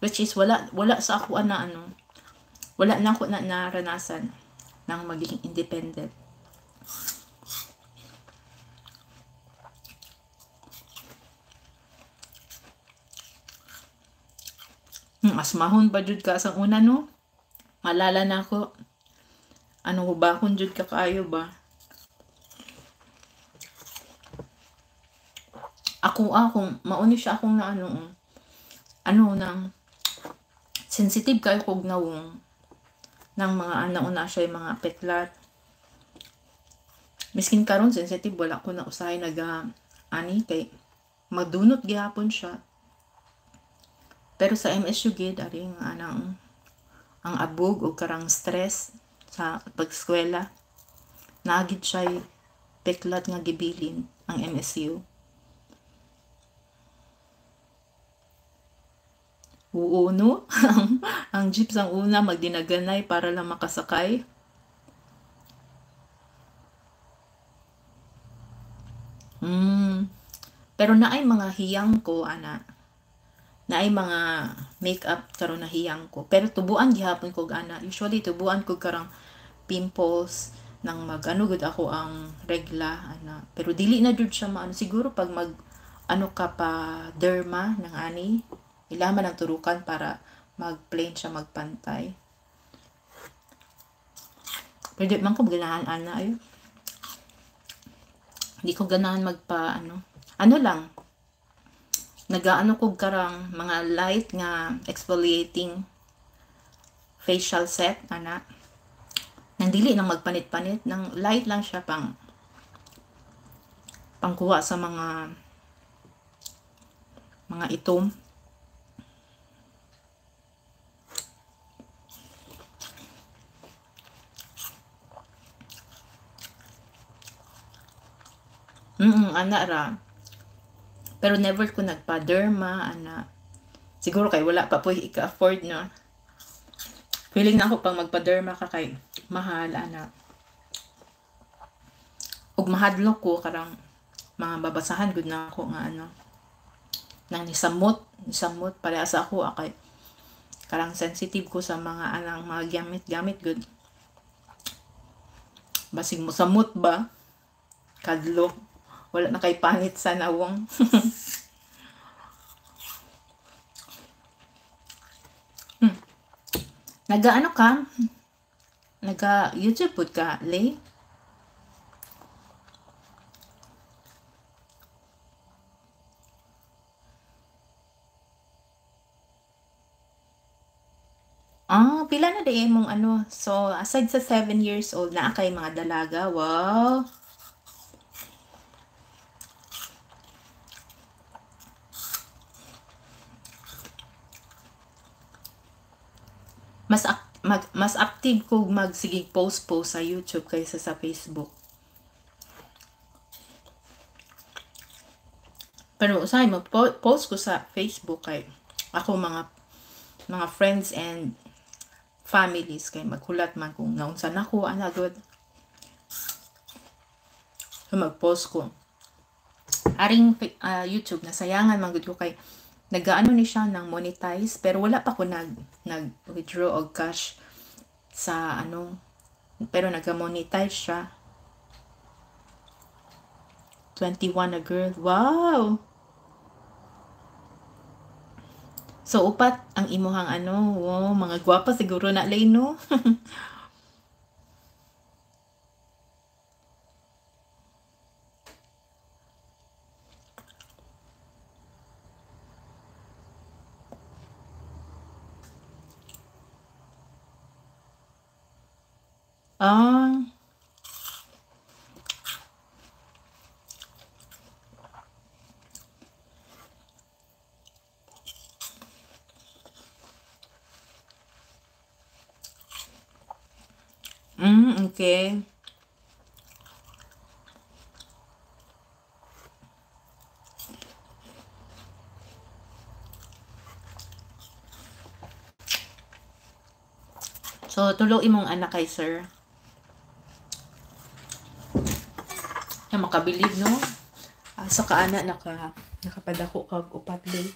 Which is wala sa ako na ano, wala na ako na naranasan ng magiging independent. Asmahon pa jud ka sa una no. Malala na ako. Ano ba kung jud ka kaayo ba? Ako mauni siya akong na ano nang sensitive kayo kog nawong ng mga una siya yung mga petlat. Miskin karon sensitive wala ko na usahay ani kay magdunot gihapon siya. Pero sa MSU gid ari nga ang abog o karang stress sa pag-eskwela nagid siya petlat nga gibilin ang MSU. Oo, no? Ang jeeps ang una magdinaganay para lang makasakay. Pero naay mga hiyang ko, ana. Naay mga makeup karon na hiyang ko. Pero tubuan gihapon ko, ana. Usually, tubuan ko karang pimples nang mag-ano ako ang regla, ana. Pero dili na jud siya maano. Siguro pag ka pa derma ng ani, ilaman ang turukan para mag-plain siya, magpantay. Pwede man ko ganahan ana ayo. Hindi ko ganahan magpa ano lang. Nagaano ko karang mga light nga exfoliating facial set ana. Nang dili nang magpanit-panit, nang light lang siya pangkuha sa mga itom. Ana ra. Pero never ko nagpa-derma, ana. Siguro kay wala pa po ika-afford na. Feeling na ako pang magpa-derma ka kay mahal, ana. Ug mahadlok ko karang mga babasahan gud na ako nga nang nisamot para sa ako kay karang sensitive ko sa mga mga gamit gud. Basig mo samot ba? Kadlok. Wala na kay pangit sa nawong. Naga-ano ka? Naga-YouTube ka, Lay? Pila na day mong So, aside sa 7 years old, na kay mga dalaga. Wow! Mas active ko magsigig post sa YouTube kaysa sa Facebook. Pero usahay post ko sa Facebook kay ako mga friends and families kay maghulat man kung naunsa nako ana good. So mag-post ko. Aring YouTube nasayangan man gud ko kay nagaano ni siya nang monetize pero wala pa ko nag-withdraw og cash sa pero naga-monetize siya. 21 a girl. Wow! So upat ang imuhang wow, mga gwapa siguro na lay no. Okay. So, tulo imong anak kay sir. Yung makabilib, no? Sa kaana nakapadako kag upat day.